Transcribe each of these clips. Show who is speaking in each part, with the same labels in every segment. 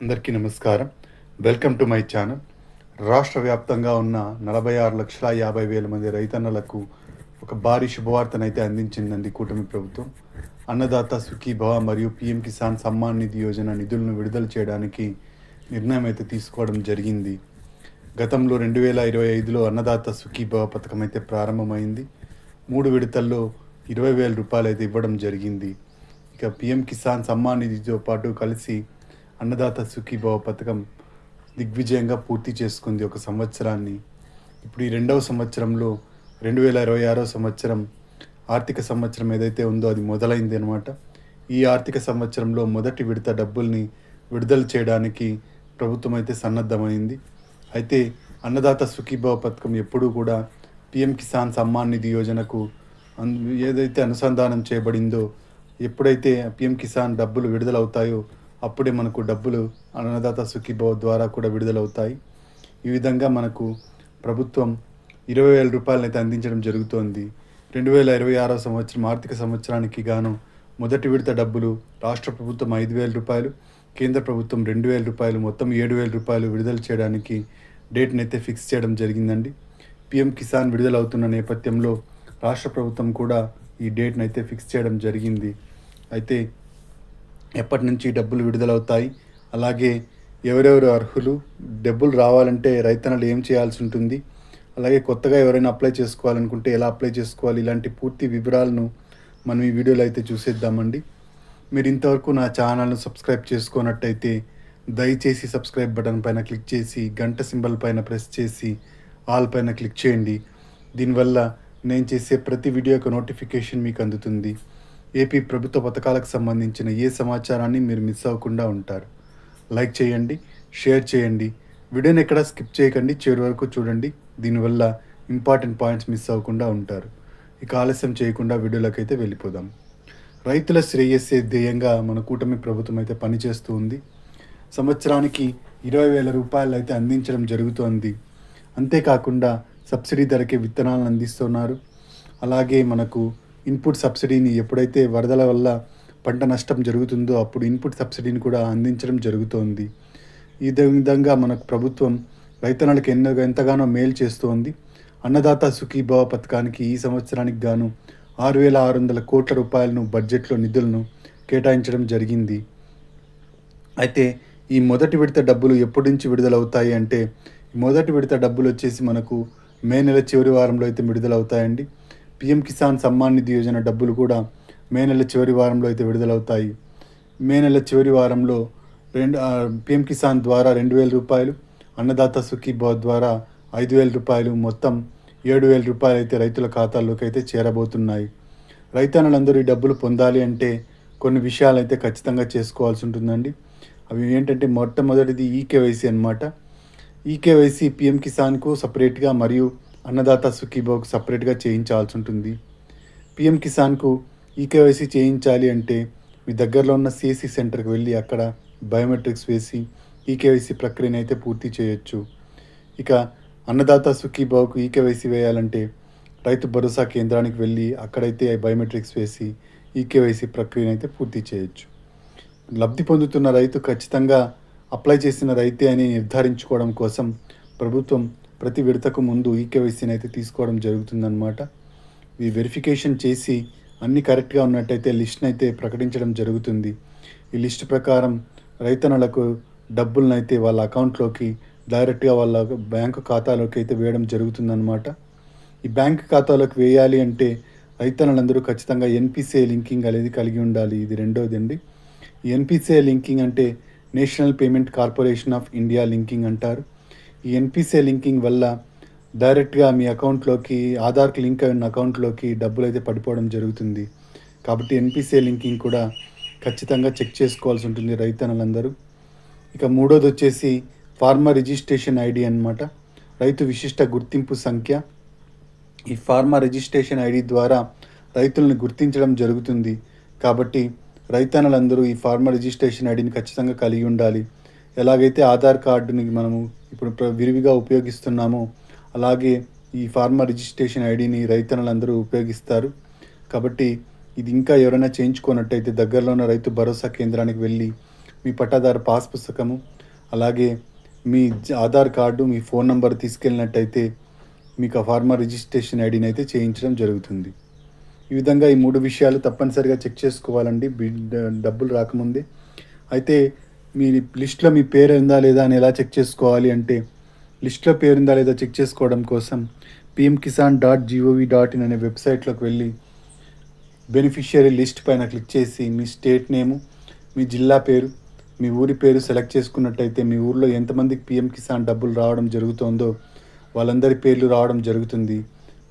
Speaker 1: అందరికీ నమస్కారం. Welcome to my channel. రాష్ట్ర వ్యాప్తంగా ఉన్న 46,50,000 మంది రైతన్నలకు ఒక భారీ శుభవార్తనైతే అందించిందండి కూటమి ప్రభుత్వం. అన్నదాత సుఖీభవ మరియు పీఎం కిసాన్ సమ్మాన్ నిధి యోజన నిధులను విడుదల చేయడానికి నిర్ణయం అయితే తీసుకోవడం జరిగింది. గతంలో 2025లో అన్నదాత సుఖీభవ పథకం అయితే ప్రారంభమైంది. 3 విడతల్లో 20,000 రూపాయలు అయితే ఇవ్వడం జరిగింది. ఇక పీఎం కిసాన్ సమ్మాన్ నిధితో పాటు కలిసి అన్నదాత సుఖీభవ పథకం దిగ్విజయంగా పూర్తి చేసుకుంది ఒక సంవత్సరాన్ని. ఇప్పుడు ఈ రెండవ సంవత్సరంలో 2026 సంవత్సరం ఆర్థిక సంవత్సరం ఏదైతే ఉందో అది మొదలైంది అనమాట. ఈ ఆర్థిక సంవత్సరంలో మొదటి విడత డబ్బుల్ని విడుదల చేయడానికి ప్రభుత్వం అయితే సన్నద్ధమైంది. అయితే అన్నదాత సుఖీభవ పథకం ఎప్పుడూ కూడా పీఎం కిసాన్ సమ్మాన్ నిధి యోజనకు ఏదైతే అనుసంధానం చేయబడిందో, ఎప్పుడైతే పీఎం కిసాన్ డబ్బులు విడుదలవుతాయో అప్పుడే మనకు డబ్బులు అన్నదాత సుఖీభవ ద్వారా కూడా విడుదలవుతాయి. ఈ విధంగా మనకు ప్రభుత్వం 20,000 రూపాయలను అయితే అందించడం జరుగుతోంది. 2026 సంవత్సరం ఆర్థిక సంవత్సరానికి గాను మొదటి విడత డబ్బులు రాష్ట్ర ప్రభుత్వం 5,000 రూపాయలు, కేంద్ర ప్రభుత్వం 2,000 రూపాయలు, మొత్తం 7,000 రూపాయలు విడుదల చేయడానికి డేట్ని అయితే ఫిక్స్ చేయడం జరిగిందండి. పీఎం కిసాన్ విడుదలవుతున్న నేపథ్యంలో రాష్ట్ర ప్రభుత్వం కూడా ఈ డేట్ని అయితే ఫిక్స్ చేయడం జరిగింది. అయితే ఎప్పటి నుంచి డబ్బులు విడుదలవుతాయి, అలాగే ఎవరెవరు అర్హులు, డబ్బులు రావాలంటే రైతన్నలు ఏం చేయాల్సి ఉంటుంది, అలాగే కొత్తగా ఎవరైనా అప్లై చేసుకోవాలనుకుంటే ఎలా అప్లై చేసుకోవాలి, ఇలాంటి పూర్తి వివరాలను మనం ఈ వీడియోలో అయితే చూసేద్దామండి. మీరు ఇంతవరకు నా ఛానల్ను సబ్స్క్రైబ్ చేసుకున్నట్టయితే దయచేసి సబ్స్క్రైబ్ బటన్ పైన క్లిక్ చేసి గంట సింబల్ పైన ప్రెస్ చేసి ఆల్ పైన క్లిక్ చేయండి. దీనివల్ల నేను చేసే ప్రతి వీడియో యొక్క నోటిఫికేషన్ మీకు అందుతుంది. ఏపీ ప్రభుత్వ పథకాలకు సంబంధించిన ఏ సమాచారాన్ని మీరు మిస్ అవ్వకుండా ఉంటారు. లైక్ చేయండి, షేర్ చేయండి, వీడియోని ఎక్కడ స్కిప్ చేయకండి, చివరి వరకు చూడండి. దీనివల్ల ఇంపార్టెంట్ పాయింట్స్ మిస్ అవ్వకుండా ఉంటారు. ఇక ఆలస్యం చేయకుండా వీడియోలోకి అయితే వెళ్ళిపోదాం. రైతుల శ్రేయస్సే ధ్యేయంగా మన కూటమి ప్రభుత్వం అయితే పనిచేస్తూ ఉంది. సంవత్సరానికి 20,000 రూపాయలు అయితే అందించడం జరుగుతోంది. అంతేకాకుండా సబ్సిడీ ధరకే విత్తనాలను అందిస్తున్నారు. అలాగే మనకు ఇన్పుట్ సబ్సిడీని ఎప్పుడైతే వరదల వల్ల పంట నష్టం జరుగుతుందో అప్పుడు ఇన్పుట్ సబ్సిడీని కూడా అందించడం జరుగుతోంది. ఈ విధంగా మనకు ప్రభుత్వం రైతన్నలకు ఎంతగానో మేలు చేస్తోంది. అన్నదాత సుఖీభవ పథకానికి ఈ సంవత్సరానికి గాను 6,600 కోట్ల రూపాయలను బడ్జెట్లో నిధులను కేటాయించడం జరిగింది. అయితే ఈ మొదటి విడత డబ్బులు ఎప్పటి నుంచి విడుదలవుతాయి అంటే, మొదటి విడత డబ్బులు వచ్చేసి మనకు మే నెల చివరి వారంలో అయితే విడుదలవుతాయండి. పీఎం కిసాన్ సమ్మాన్ నిధి యోజన డబ్బులు కూడా మే నెల చివరి వారంలో అయితే విడుదలవుతాయి. మే నెల చివరి వారంలో పీఎం కిసాన్ ద్వారా 2,000 రూపాయలు, అన్నదాత సుఖీభవ ద్వారా 5,000 రూపాయలు, మొత్తం 7,000 రూపాయలు అయితే రైతుల ఖాతాల్లోకి అయితే చేరబోతున్నాయి. రైతన్నలందరూ ఈ డబ్బులు పొందాలి అంటే కొన్ని విషయాలు అయితే ఖచ్చితంగా చేసుకోవాల్సి ఉంటుందండి. అవి ఏంటంటే, మొట్టమొదటిది ఈకేవైసీ అనమాట. ఈకేవైసీ పీఎం కిసాన్కు సపరేట్గా మరియు అన్నదాత సుఖీభవకు సపరేట్గా చేయించాల్సి ఉంటుంది. పీఎం కిసాన్కు ఈకేవైసీ చేయించాలి అంటే మీ దగ్గరలో ఉన్న సిఎస్సి సెంటర్కి వెళ్ళి అక్కడ బయోమెట్రిక్స్ వేసి ఈకేవైసీ ప్రక్రియను అయితే పూర్తి చేయొచ్చు. ఇక అన్నదాత సుఖీభవకు ఈకేవైసీ వేయాలంటే రైతు భరోసా కేంద్రానికి వెళ్ళి అక్కడైతే బయోమెట్రిక్స్ వేసి ఈకేవైసీ ప్రక్రియను అయితే పూర్తి చేయొచ్చు. లబ్ధి పొందుతున్న రైతు ఖచ్చితంగా అప్లై చేసిన రైతే అని నిర్ధారించుకోవడం కోసం ప్రభుత్వం ప్రతి విడతకు ముందు ఈకేవైసీని అయితే తీసుకోవడం జరుగుతుందన్నమాట. ఈ వెరిఫికేషన్ చేసి అన్నీ కరెక్ట్గా ఉన్నట్టయితే లిస్ట్ని అయితే ప్రకటించడం జరుగుతుంది. ఈ లిస్ట్ ప్రకారం రైతన్నలకు డబ్బులను అయితే వాళ్ళ అకౌంట్లోకి డైరెక్ట్గా వాళ్ళ బ్యాంకు ఖాతాలోకి అయితే వేయడం జరుగుతుందన్నమాట. ఈ బ్యాంకు ఖాతాలోకి వేయాలి అంటే రైతన్నలందరూ ఖచ్చితంగా ఎన్పిసిఐ లింకింగ్ అనేది కలిగి ఉండాలి. ఇది రెండోది అండి. ఈ ఎన్పిసిఐ లింకింగ్ అంటే national payment corporation of India linking అంటారు. ఈ ఎన్పిసిఐ లింకింగ్ వల్ల డైరెక్ట్గా మీ అకౌంట్లోకి, ఆధార్కి లింక్ అయిన అకౌంట్లోకి డబ్బులు అయితే పడిపోవడం జరుగుతుంది. కాబట్టి ఎన్పిసిఐ లింకింగ్ కూడా ఖచ్చితంగా చెక్ చేసుకోవాల్సి ఉంటుంది రైతన్నలందరూ. ఇక మూడోది వచ్చేసి ఫార్మర్ రిజిస్ట్రేషన్ ఐడి అన్నమాట, రైతు విశిష్ట గుర్తింపు సంఖ్య. ఈ ఫార్మర్ రిజిస్ట్రేషన్ ఐడి ద్వారా రైతులను గుర్తించడం జరుగుతుంది. కాబట్టి రైతన్నలందరూ ఈ ఫార్మర్ రిజిస్ట్రేషన్ ఐడిని ఖచ్చితంగా కలిగి ఉండాలి. ఎలాగైతే ఆధార్ కార్డుని మనము ఇప్పుడు విరివిగా ఉపయోగిస్తున్నామో అలాగే ఈ ఫార్మర్ రిజిస్ట్రేషన్ ఐడిని రైతన్నలందరూ ఉపయోగిస్తారు. కాబట్టి ఇది ఇంకా ఎవరైనా చేయించుకున్నట్టయితే దగ్గరలో ఉన్న రైతు భరోసా కేంద్రానికి వెళ్ళి మీ పట్టాదారు పాస్ పుస్తకము, అలాగే మీ ఆధార్ కార్డు, మీ ఫోన్ నంబర్ తీసుకెళ్ళినట్టయితే మీకు ఆ ఫార్మర్ రిజిస్ట్రేషన్ ఐడిని అయితే చేయించడం జరుగుతుంది. ఈ విధంగా ఈ 3 విషయాలు తప్పనిసరిగా చెక్ చేసుకోవాలండి డబ్బులు రాకముందే. అయితే మీ లిస్ట్‌లో మీ పేరు ఉందా లేదా అని ఎలా చెక్ చేసుకోవాలి అంటే, లిస్ట్‌లో పేరుందా లేదా చెక్ చేసుకోవడం కోసం pmkisan.gov.in అనే వెబ్‌సైట్‌లోకి వెళ్ళి బెనిఫిషియరీ లిస్ట్ పైన క్లిక్ చేసి మీ స్టేట్ నేము, మీ జిల్లా పేరు, మీ ఊరి పేరు సెలెక్ట్ చేసుకున్నట్టయితే మీ ఊర్లో ఎంతమందికి పీఎం కిసాన్ డబ్బులు రావడం జరుగుతోందో వాళ్ళందరి పేర్లు రావడం జరుగుతుంది.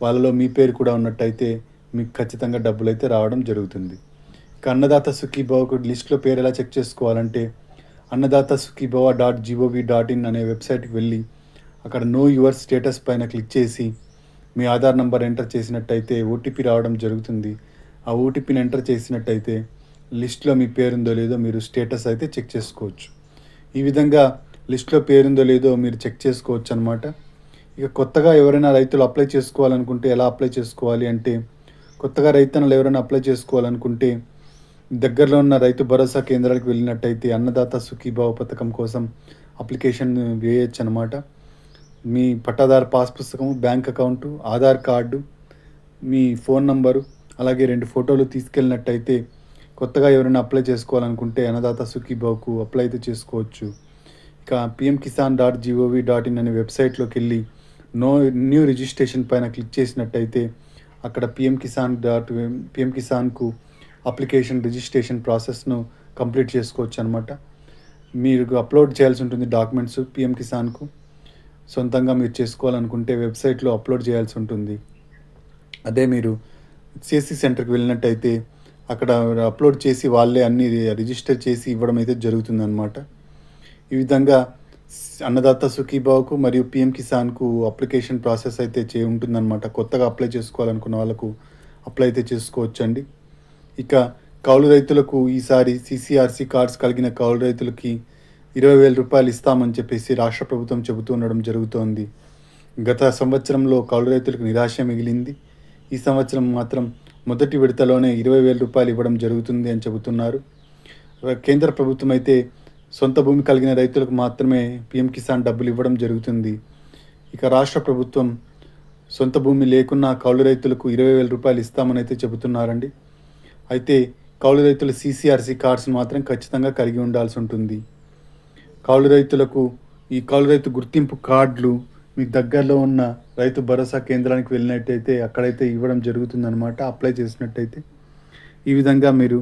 Speaker 1: వాళ్ళలో మీ పేరు కూడా ఉన్నట్టయితే మీకు ఖచ్చితంగా డబ్బులైతే రావడం జరుగుతుంది. ఇక అన్నదాత సుఖీభవకు లిస్ట్లో పేరు ఎలా చెక్ చేసుకోవాలంటే అన్నదాత సుఖీభవ.gov.in అనే వెబ్సైట్కి వెళ్ళి అక్కడ నో యువర్ స్టేటస్ పైన క్లిక్ చేసి మీ ఆధార్ నంబర్ ఎంటర్ చేసినట్టయితే ఓటీపీ రావడం జరుగుతుంది. ఆ ఓటీపీని ఎంటర్ చేసినట్టయితే లిస్ట్లో మీ పేరుందో లేదో మీరు స్టేటస్ అయితే చెక్ చేసుకోవచ్చు. ఈ విధంగా లిస్ట్లో పేరుందో లేదో మీరు చెక్ చేసుకోవచ్చు అనమాట. ఇక కొత్తగా ఎవరైనా రైతులు అప్లై చేసుకోవాలనుకుంటే ఎలా అప్లై చేసుకోవాలి అంటే, కొత్తగా రైతన్నలు ఎవరైనా అప్లై చేసుకోవాలనుకుంటే దగ్గరలో ఉన్న రైతు భరోసా కేంద్రాలకు వెళ్ళినట్టయితే అన్నదాత సుఖీభావ పథకం కోసం అప్లికేషన్ వేయచ్చు అనమాట. మీ పట్టాదారు పాస్ పుస్తకం, బ్యాంక్ అకౌంటు, ఆధార్ కార్డు, మీ ఫోన్ నంబరు, అలాగే 2 ఫోటోలు తీసుకెళ్ళినట్టయితే కొత్తగా ఎవరైనా అప్లై చేసుకోవాలనుకుంటే అన్నదాత సుఖీభావకు అప్లై అయితే చేసుకోవచ్చు. ఇక pmkisan.gov.in అనే వెబ్సైట్లోకి వెళ్ళి న్యూ రిజిస్ట్రేషన్ పైన క్లిక్ చేసినట్టయితే అక్కడ పిఎం కిసాన్కు అప్లికేషన్ రిజిస్ట్రేషన్ ప్రాసెస్ను కంప్లీట్ చేసుకోవచ్చు అనమాట. మీరు అప్లోడ్ చేయాల్సి ఉంటుంది డాక్యుమెంట్స్ పిఎం కిసాన్కు. సొంతంగా మీరు చేసుకోవాలనుకుంటే వెబ్సైట్లో అప్లోడ్ చేయాల్సి ఉంటుంది. అదే మీరు సిఎస్సి సెంటర్కి వెళ్ళినట్టయితే అక్కడ అప్లోడ్ చేసి వాళ్ళే అన్నీ రిజిస్టర్ చేసి ఇవ్వడం అయితే జరుగుతుందన్నమాట. ఈ విధంగా అన్నదాత సుఖీభావకు మరియు పిఎం కిసాన్కు అప్లికేషన్ ప్రాసెస్ అయితే ఉంటుందన్నమాట. కొత్తగా అప్లై చేసుకోవాలనుకున్న వాళ్ళకు అప్లై అయితే చేసుకోవచ్చండి. ఇక కౌలు రైతులకు ఈసారి సిసిఆర్సి కార్డ్స్ కలిగిన కౌలు రైతులకి 20,000 రూపాయలు ఇస్తామని చెప్పేసి రాష్ట్ర ప్రభుత్వం చెబుతూ ఉండడం జరుగుతోంది. గత సంవత్సరంలో కౌలు రైతులకు నిరాశ మిగిలింది. ఈ సంవత్సరం మాత్రం మొదటి విడతలోనే 20,000 రూపాయలు ఇవ్వడం జరుగుతుంది అని చెబుతున్నారు. కేంద్ర ప్రభుత్వం అయితే సొంత భూమి కలిగిన రైతులకు మాత్రమే పిఎం కిసాన్ డబ్బులు ఇవ్వడం జరుగుతుంది. ఇక రాష్ట్ర ప్రభుత్వం సొంత భూమి లేకున్నా కౌలు రైతులకు 20,000 రూపాయలు ఇస్తామని అయితే చెబుతున్నారండి. అయితే కౌలు రైతుల సిసిఆర్సి కార్డ్స్ మాత్రం ఖచ్చితంగా కలిగి ఉండాల్సి ఉంటుంది. కౌలు రైతులకు ఈ కౌలు రైతు గుర్తింపు కార్డులు మీ దగ్గరలో ఉన్న రైతు భరోసా కేంద్రానికి వెళ్ళినట్టయితే అక్కడైతే ఇవ్వడం జరుగుతుందన్నమాట, అప్లై చేసినట్టయితే. ఈ విధంగా మీరు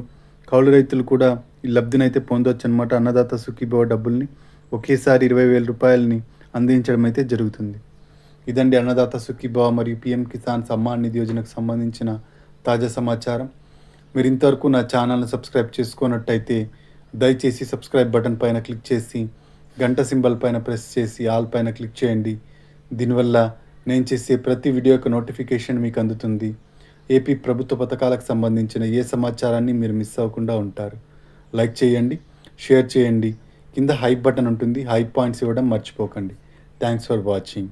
Speaker 1: కౌలు రైతులు కూడా ఈ లబ్ధిని అయితే పొందవచ్చు అనమాట. అన్నదాత సుఖీభవ డబ్బుల్ని ఒకేసారి 20,000 రూపాయలని అందించడం అయితే జరుగుతుంది. ఇదండి అన్నదాత సుఖీభవ మరియు పిఎం కిసాన్ సమ్మాన్ నిధి యోజనకు సంబంధించిన తాజా సమాచారం. మీరు ఇంతవరకు నా ఛానల్ని సబ్స్క్రైబ్ చేసుకున్నట్టయితే దయచేసి సబ్స్క్రైబ్ బటన్ పైన క్లిక్ చేసి గంట సింబల్ పైన ప్రెస్ చేసి ఆల్ పైన క్లిక్ చేయండి. దీనివల్ల నేను చేసే ప్రతి వీడియో యొక్క నోటిఫికేషన్ మీకు అందుతుంది. ఏపీ ప్రభుత్వ పథకాలకు సంబంధించిన ఏ సమాచారాన్ని మీరు మిస్ అవ్వకుండా ఉంటారు. లైక్ చేయండి, షేర్ చేయండి, కింద హైప్ బటన్ ఉంటుంది, హైప్ పాయింట్స్ ఇవ్వడం మర్చిపోకండి. Thanks for watching.